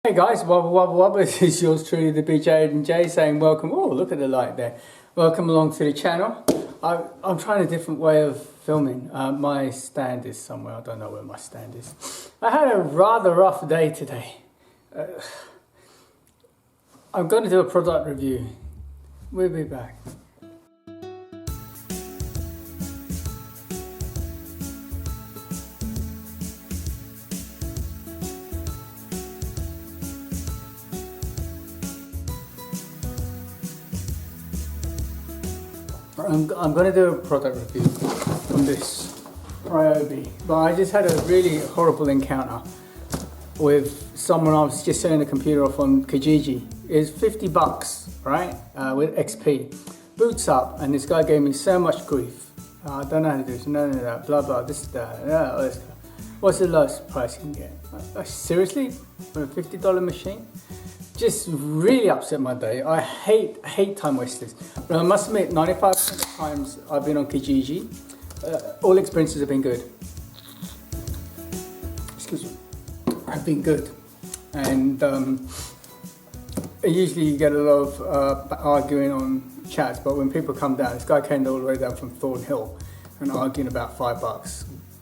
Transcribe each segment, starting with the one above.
Hey guys, wubba wubba wubba, this is yours truly, the Big J and Jay, saying welcome. Oh, look at the light there. Welcome along to the channel. I'm trying a different way of filming. My stand is somewhere, I don't know where my stand is. I had a rather rough day today. I'm going to do a product review. We'll be back. I'm going to do a product review on this Ryobi, but I just had a really horrible encounter with someone. I was just selling the computer off on Kijiji. It's 50 bucks, right, with XP. Boots up, and this guy gave me so much grief. I don't know how to do this, none of that, blah blah, this, that, this. What's the lowest price you can get? Seriously? For a $50 machine? Just really upset my day. I hate time wasters. But I must admit, 95% of the times I've been on Kijiji, all experiences have been good. Excuse me. Have been good. And usually you get a lot of arguing on chats, but when people come down, this guy came all the way down from Thornhill and arguing about $5,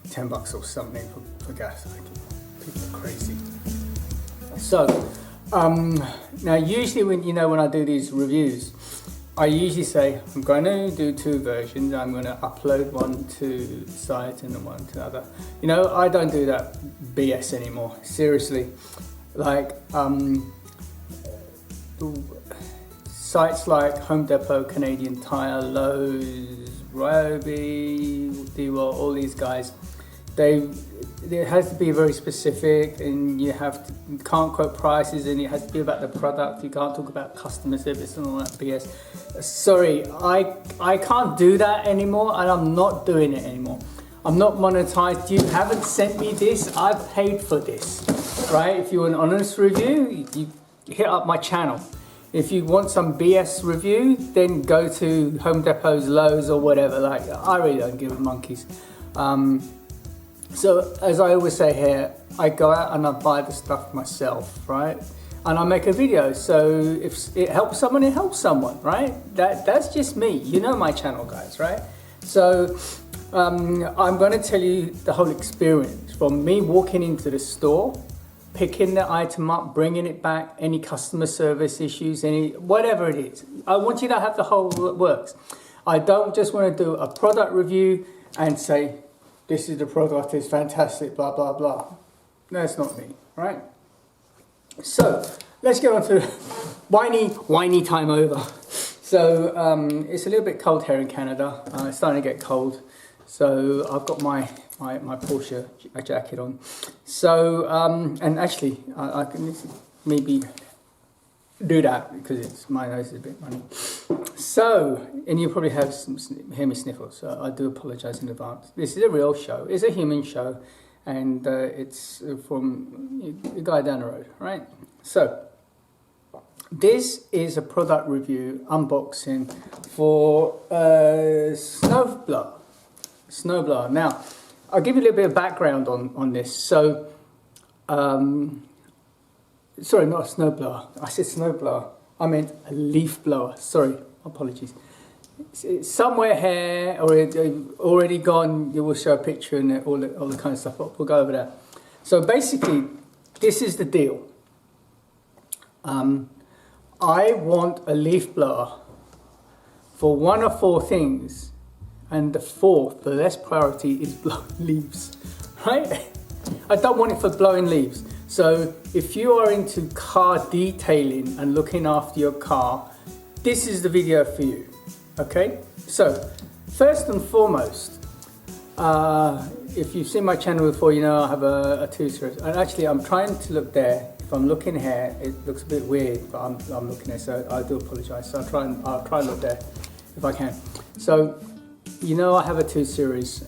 $10 or something for gas. People are crazy. So, now usually when I do these reviews, I usually say I'm going to do two versions. I'm going to upload one to the site and one to the other. I don't do that BS anymore. Seriously, like sites like Home Depot, Canadian Tire, Lowe's, Ryobi, D-Wall, all these guys, it has to be very specific, and you can't quote prices, and it has to be about the product. You can't talk about customer service and all that BS. Sorry, I can't do that anymore, and I'm not doing it anymore. I'm not monetized. You haven't sent me this. I've paid for this, right? If you want an honest review, you hit up my channel. If you want some BS review, then go to Home Depot's, Lowe's, or whatever. Like, I really don't give a monkeys. So, as I always say here, I go out and I buy the stuff myself, right? And I make a video, so if it helps someone, it helps someone, right? That's just me. You know my channel, guys, right? So, I'm going to tell you the whole experience, from me walking into the store, picking the item up, bringing it back, any customer service issues, whatever it is. I want you to have the whole works. I don't just want to do a product review and say, this is the product, it's fantastic, blah, blah, blah. No, it's not me, right? So, let's get on to whiny time over. So, it's a little bit cold here in Canada. It's starting to get cold. So, I've got my Porsche jacket on. So, and actually, I can maybe do that because my nose is a bit runny. So, and you probably hear me sniffle, so I do apologize in advance. This is a real show. It's a human show, and it's from the guy down the road, right? So, this is a product review unboxing for a snowblower. Now, I'll give you a little bit of background on this. So, sorry, not a snowblower. I said snowblower. I meant a leaf blower. Sorry, apologies. It's somewhere here, or already gone. You will show a picture and all the kind of stuff. We'll go over that. So basically, this is the deal. I want a leaf blower for one of four things, and the fourth, the less priority, is blowing leaves. Right? I don't want it for blowing leaves. So if you are into car detailing and looking after your car, this is the video for you, okay? So first and foremost, if you've seen my channel before, you know I have a 2 series. And actually I'm trying to look there. If I'm looking here, it looks a bit weird, but I'm looking there, so I do apologize. So I'll try and look there if I can. So, you know I have a 2 series.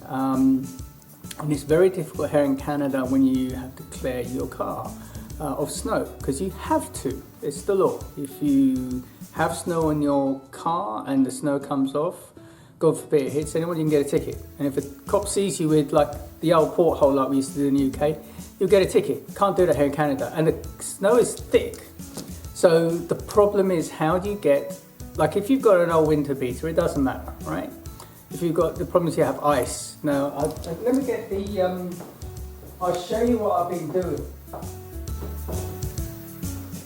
And it's very difficult here in Canada when you have to clear your car of snow, because you have to. It's the law. If you have snow in your car and the snow comes off, God forbid it hits anyone, you can get a ticket. And if a cop sees you with like the old porthole like we used to do in the UK, you'll get a ticket. Can't do that here in Canada. And the snow is thick. So the problem is, how do you get, like if you've got an old winter beater, it doesn't matter, right? If you've got, the problem is you have ice. Now, let me get the, I'll show you what I've been doing.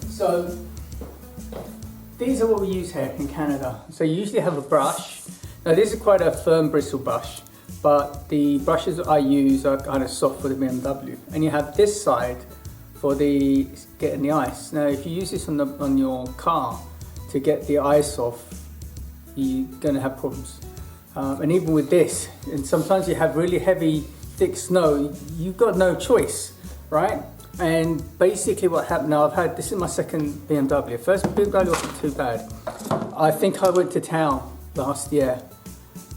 So, these are what we use here in Canada. So you usually have a brush. Now this is quite a firm bristle brush, but the brushes I use are kind of soft for the BMW. And you have this side for the getting the ice. Now if you use this on your car to get the ice off, you're going to have problems. And even with this, and sometimes you have really heavy, thick snow, you've got no choice, right? And basically what happened, now this is my second BMW. First BMW wasn't too bad. I think I went to town last year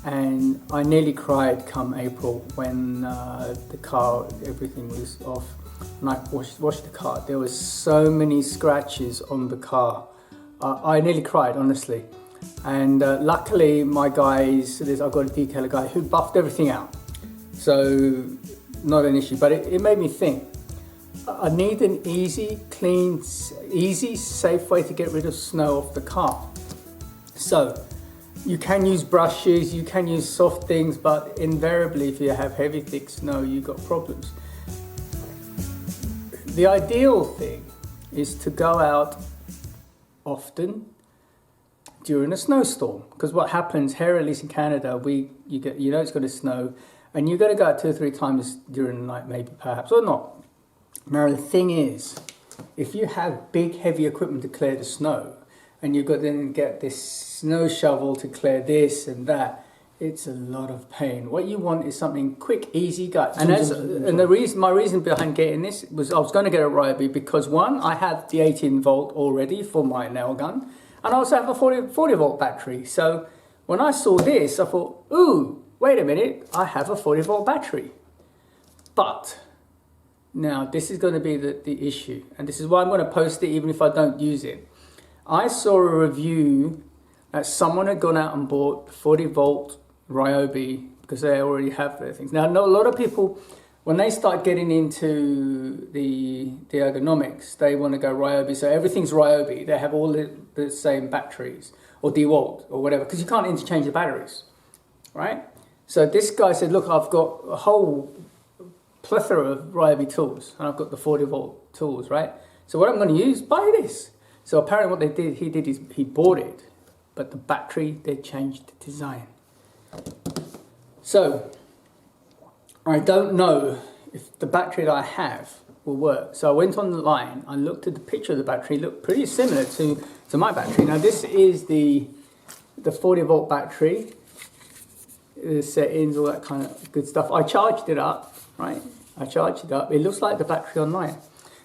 and I nearly cried come April when the car, everything was off. And I washed the car. There was so many scratches on the car. I nearly cried, honestly. And luckily my guys, I've got a detailer guy who buffed everything out. So not an issue, but it made me think. I need an easy, clean, safe way to get rid of snow off the car. So you can use brushes, you can use soft things, but invariably if you have heavy, thick snow, you've got problems. The ideal thing is to go out often during a snowstorm, because what happens here, at least in Canada, you know it's going to snow, and you're going to go out 2 or 3 times during the night, maybe, perhaps, or not. Now the thing is, if you have big heavy equipment to clear the snow, and you've got to then get this snow shovel to clear this and that, it's a lot of pain. What you want is something quick, easy, go. And my reason behind getting this was I was going to get a Ryobi because one, I had the 18 volt already for my nail gun, and I also have a 40 volt battery. So when I saw this, I thought, ooh, wait a minute, I have a 40 volt battery. But now, this is going to be the issue, and this is why I'm going to post it even if I don't use it. I saw a review that someone had gone out and bought 40 volt Ryobi because they already have their things. Now, a lot of people, when they start getting into the ergonomics, they want to go Ryobi. So everything's Ryobi. They have all the same batteries or DeWalt or whatever, because you can't interchange the batteries, right? So this guy said, look, I've got a whole plethora of Ryobi tools, and I've got the 40 volt tools, right? So what I'm going to use, buy this. So apparently what he did is he bought it, but the battery, they changed the design. So I don't know if the battery that I have will work. So I went online, I looked at the picture of the battery, it looked pretty similar to my battery. Now this is the 40 volt battery, the settings, all that kind of good stuff. I charged it up, right? I charged it up. It looks like the battery online.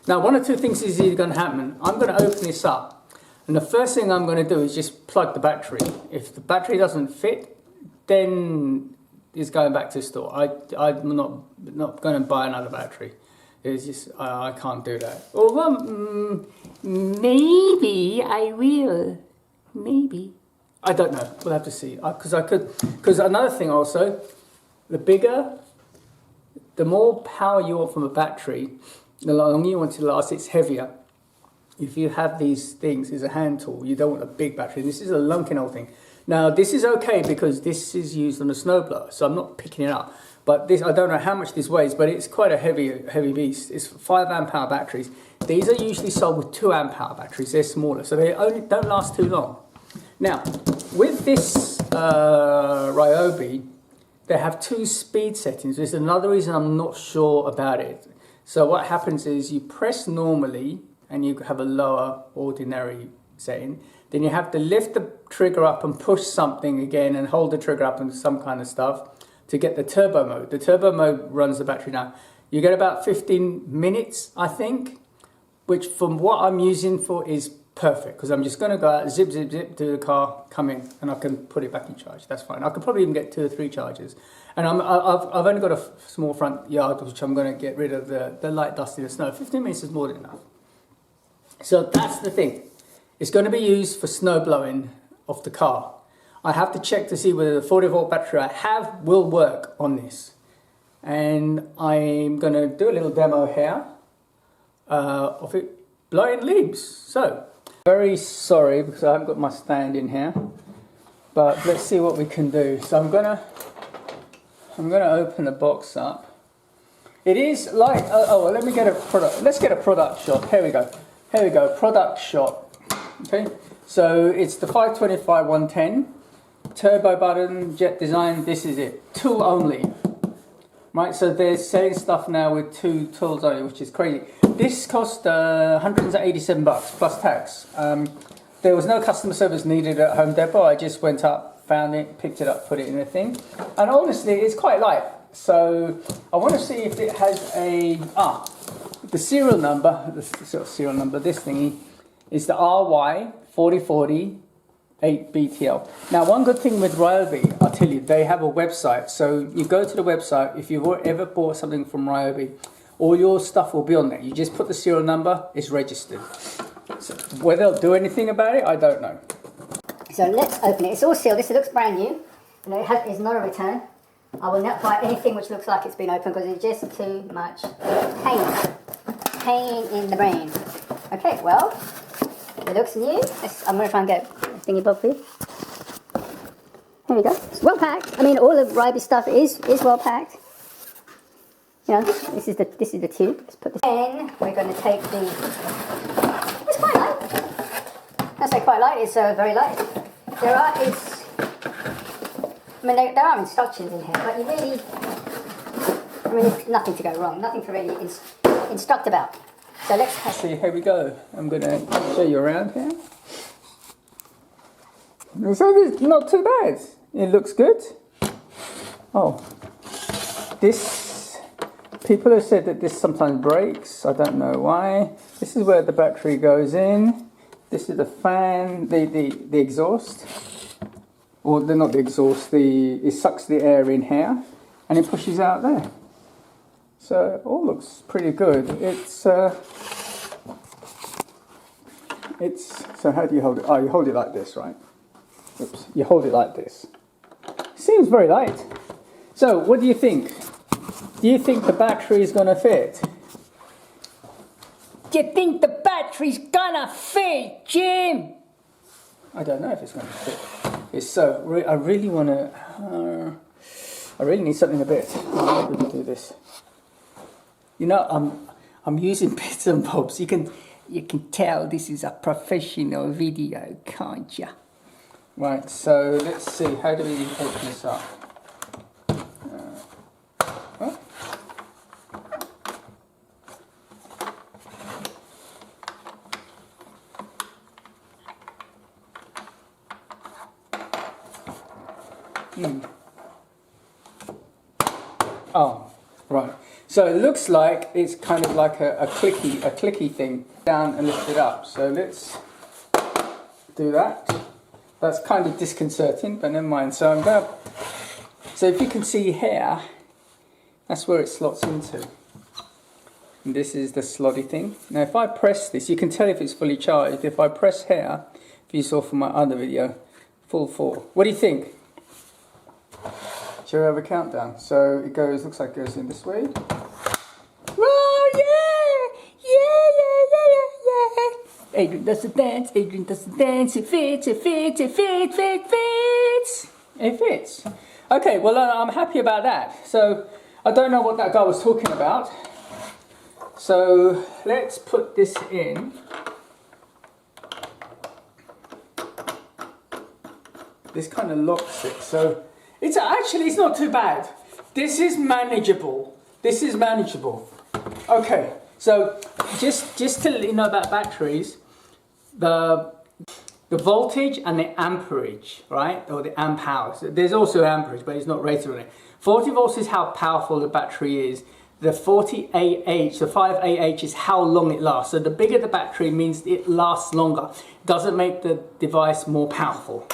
Now, one or two things is either going to happen. I'm going to open this up, and the first thing I'm going to do is just plug the battery. If the battery doesn't fit, then it's going back to the store. I'm not going to buy another battery. It's just I can't do that. Or well, maybe I will. Maybe. I don't know. We'll have to see. Because another thing also, the more power you want from a battery, the longer you want it to last, it's heavier. If you have these things, it's a hand tool. You don't want a big battery. This is a lunking old thing. Now, this is okay because this is used on a snowblower, so I'm not picking it up. But this, I don't know how much this weighs, but it's quite a heavy beast. It's 5 amp hour batteries. These are usually sold with 2 amp hour batteries. They're smaller, so they only don't last too long. Now, with this Ryobi, they have 2 speed settings. There's another reason I'm not sure about it. So what happens is you press normally and you have a lower ordinary setting. Then you have to lift the trigger up and push something again and hold the trigger up and some kind of stuff to get the turbo mode. The turbo mode runs the battery now. You get about 15 minutes, I think, which from what I'm using for is perfect, because I'm just going to go out, zip, zip, zip to the car, come in, and I can put it back in charge. That's fine. I could probably even get 2 or 3 charges. And I've only got a small front yard, which I'm going to get rid of the light dust in the snow. 15 minutes is more than enough. So that's the thing. It's going to be used for snow blowing off the car. I have to check to see whether the 40 volt battery I have will work on this. and I'm going to do a little demo here of it blowing leaves. So, very sorry because I haven't got my stand in here, but let's see what we can do. So I'm gonna open the box up. It is like, well, let me get a product. Let's get a product shot. Here we go. Here we go. Product shot. Okay. So it's the 525 110 turbo button jet design. This is it. Tool only. Right. So they're selling stuff now with 2 tools only, which is crazy. This cost 187 bucks plus tax. There was no customer service needed at Home Depot. I just went up, found it, picked it up, put it in the thing, and honestly, it's quite light. So I want to see if it has the serial number. The serial number. This thingy is the RY4040 8BTL. Now, one good thing with Ryobi, I'll tell you, they have a website. So you go to the website. If you've ever bought something from Ryobi, all your stuff will be on there. You just put the serial number, it's registered. So whether they'll do anything about it, I don't know. So let's open it. It's all sealed. This looks brand new. And it's not a return. I will not buy anything which looks like it's been opened because it's just too much pain. Pain in the brain. Okay, well, it looks new. I'm going to try and get a thingy bob here. Here we go. It's well packed. I mean, all the Ryobi stuff is well packed. You know, this is the tube. Let's put this in. We're going to take the. It's quite light. I say quite light. It's very light. There are instructions in here, but you really. I mean, there's nothing to go wrong. Nothing to really instruct about. So let's see. Here we go. I'm going to show you around here. So it's not too bad. It looks good. Oh, this. People have said that this sometimes breaks. I don't know why. This is where the battery goes in. This is the fan, the exhaust. Or not the exhaust. It sucks the air in here, and it pushes out there. So it all looks pretty good. So how do you hold it? Oh, you hold it like this, right? Oops. You hold it like this. Seems very light. So what do you think? Do you think the battery is going to fit? Do you think the battery's going to fit, Jim? I don't know if it's going to fit. It's so. I really want to. I really need something a bit. How do we do this? You know, I'm using bits and bobs. You can tell this is a professional video, can't you? Right. So let's see. How do we open this up? Oh, right. So it looks like it's kind of like a clicky thing. Down and lift it up. So let's do that. That's kind of disconcerting, but never mind. So if you can see here, that's where it slots into. And this is the slotty thing. Now if I press this, you can tell if it's fully charged. If I press here, if you saw from my other video, full 4. What do you think? Shall we have a countdown? So it goes, looks like it goes in this way. Oh yeah! Yeah! Adrian does the dance, Adrian does the dance, it fits, it fits, it fits, it fits! It fits. Okay, well I'm happy about that. So I don't know what that guy was talking about. So let's put this in. This kind of locks it, so it's not too bad. This is manageable. This is manageable. Okay, so just to let you know about batteries, the voltage and the amperage, right, or the amp hours. There's also amperage, but it's not rated on it. 40 volts is how powerful the battery is. The 40 AH, the 5 AH is how long it lasts. So the bigger the battery means it lasts longer. Doesn't make the device more powerful.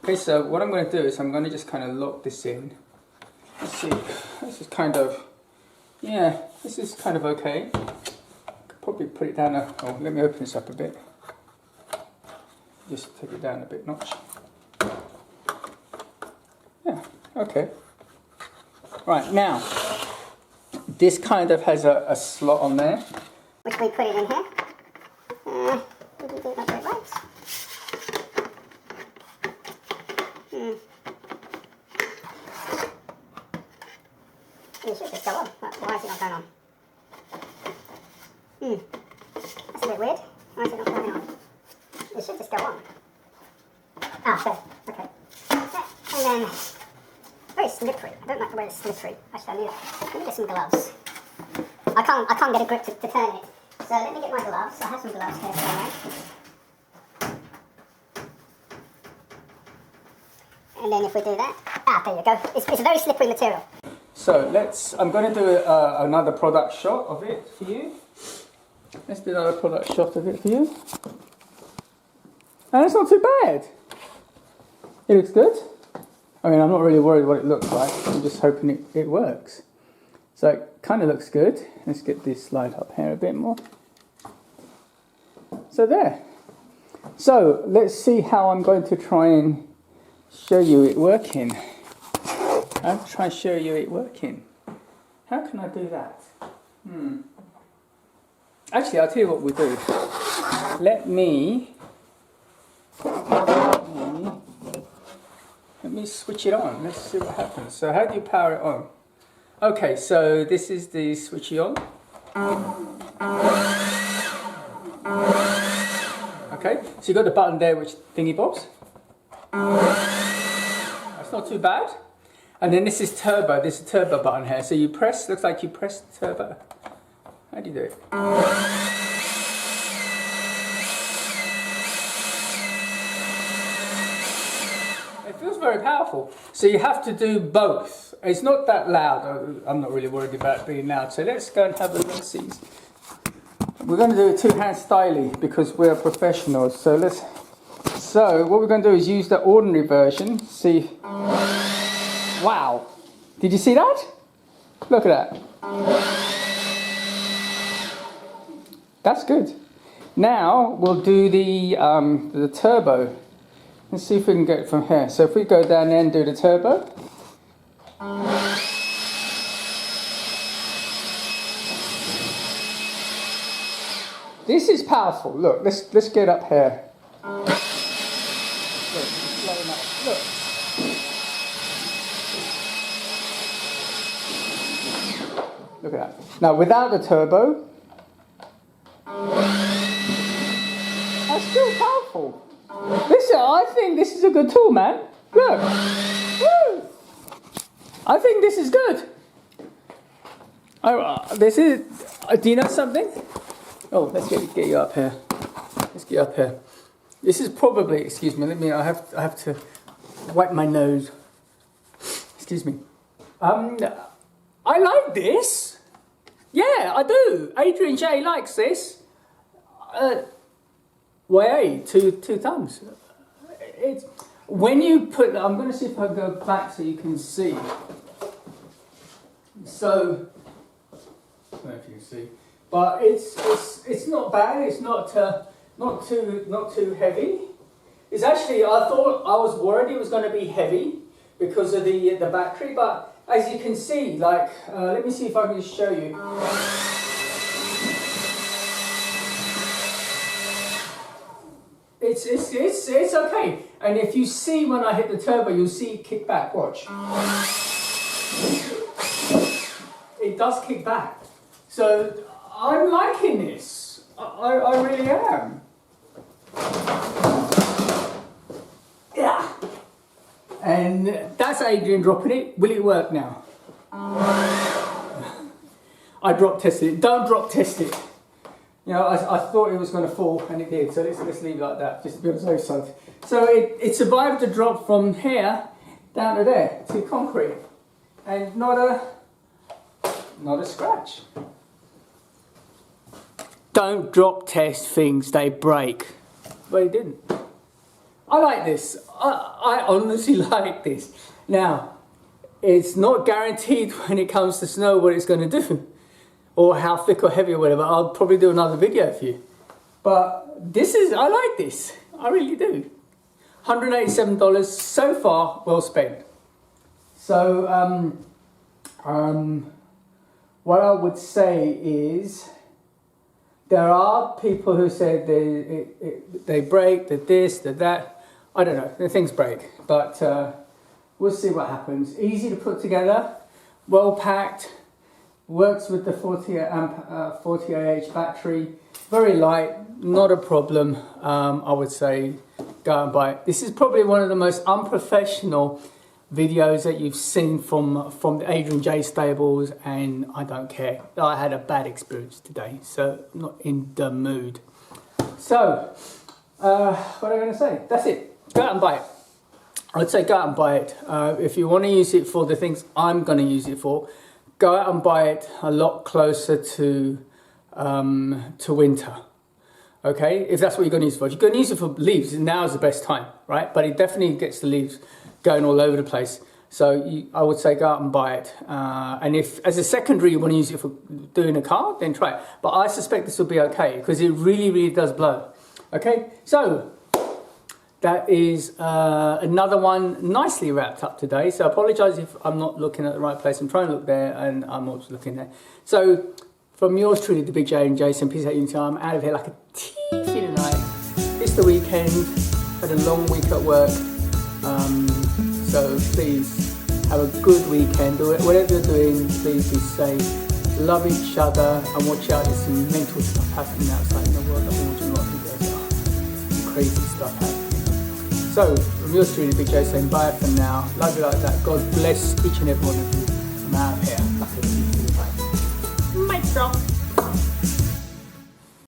Okay, so what I'm going to do is I'm going to just kind of lock this in. Let's see, this is kind of, yeah, this is kind of okay. Could probably put it down oh, let me open this up a bit. Just take it down a bit notch. Yeah, okay. Right, now, this kind of has a slot on there. Which we put it in here. Didn't do it not very right. It should just go on. Why is it not going on? That's a bit weird. Why is it not going on? It should just go on. Ah, there. Okay. And then, very slippery. I don't like the way it's slippery. Actually, let me get some gloves. I can't get a grip to turn it. So let me get my gloves. I have some gloves here somewhere. And then if we do that, there you go. It's a very slippery material. So I'm going to do another product shot of it for you. Let's do another product shot of it for you. And it's not too bad. It looks good. I mean, I'm not really worried what it looks like. I'm just hoping it works. So it kind of looks good. Let's get this slide up here a bit more. So there. So let's see how I'm going to try and show you it working. I'll try and show you it working. How can I do that? Actually, I'll tell you what we'll do. Let me switch it on. Let's see what happens. So how do you power it on? Okay, so this is the switchy on. Okay, so you got the button there which thingy bobs. That's not too bad. And then this is turbo. This is turbo button here. So you press, looks like you press turbo. How do you do it? It feels very powerful. So you have to do both. It's not that loud. I'm not really worried about it being loud. So let's go and have a look. See. We're going to do a two-hand styly because we're professionals. So what we're going to do is use the ordinary version. See. Wow. Did you see that? Look at that. That's good. Now we'll do the turbo. Let's see if we can get it from here. So if we go down there and do the turbo. This is powerful. Look, let's get up here. Look, it's slowing up. Look. Look at that. Now without the turbo, that's still powerful. Listen, I think this is a good tool, man. Look. Woo. I think this is good. Do you know something? Oh, let's get you up here. Let's get up here. This is probably, excuse me, I have to wipe my nose. Excuse me. I like this. Yeah, I do. Adrian J likes this. YA, two thumbs. It's when you put. I'm going to see if I go back so you can see. So, I don't know if you can see, but it's not bad. It's not too heavy. It's actually, I was worried it was going to be heavy because of the battery, but as you can see, like, let me see if I can show you. It's okay. And if you see when I hit the turbo, you'll see it kick back. Watch. It does kick back. So I'm liking this. I really am. Yeah. And that's Adrian dropping it. Will it work now? I drop tested it. Don't drop test it. You know, I thought it was going to fall, and it did. So let's leave it like that, just to be on the safe side. So it survived the drop from here down to there to concrete, and not a scratch. Don't drop test things; they break. But it didn't. I like this. I honestly like this. Now, it's not guaranteed when it comes to snow what it's going to do, or how thick or heavy or whatever. I'll probably do another video for you. But I like this. I really do. $187 so far, well spent. So, what I would say is there are people who say they break, they're this, they're that. I don't know, the things break, but we'll see what happens. Easy to put together, well packed, works with the 40 Ah battery, very light, not a problem. I would say go out and buy it. This is probably one of the most unprofessional videos that you've seen from the Adrian J stables, and I don't care. I had a bad experience today, so I'm not in the mood. So, what am I going to say? That's it. Go out and buy it. I'd say go out and buy it. If you want to use it for the things I'm going to use it for, go out and buy it a lot closer to winter. Okay, if that's what you're going to use it for. If you're going to use it for leaves, now is the best time, right? But it definitely gets the leaves going all over the place. So I would say go out and buy it. And if, as a secondary, you want to use it for doing a car, then try it. But I suspect this will be okay because it really, really does blow. Okay, so that is another one nicely wrapped up today. So I apologise if I'm not looking at the right place. I'm trying to look there and I'm not looking there. So from yours truly, the Big J and Jason, peace out, until I'm out of here like a thief in the night. It's the weekend, had a long week at work. So please have a good weekend. Do it, whatever you're doing, please be safe. Love each other and watch out. There's some mental stuff happening outside in the world. I've been watching a lot of videos. Some crazy stuff happening. So from yours truly, Big J saying bye for now. Love you like that. God bless each and every one of you. I'm out of here. Like a thief in the night. Mic drop.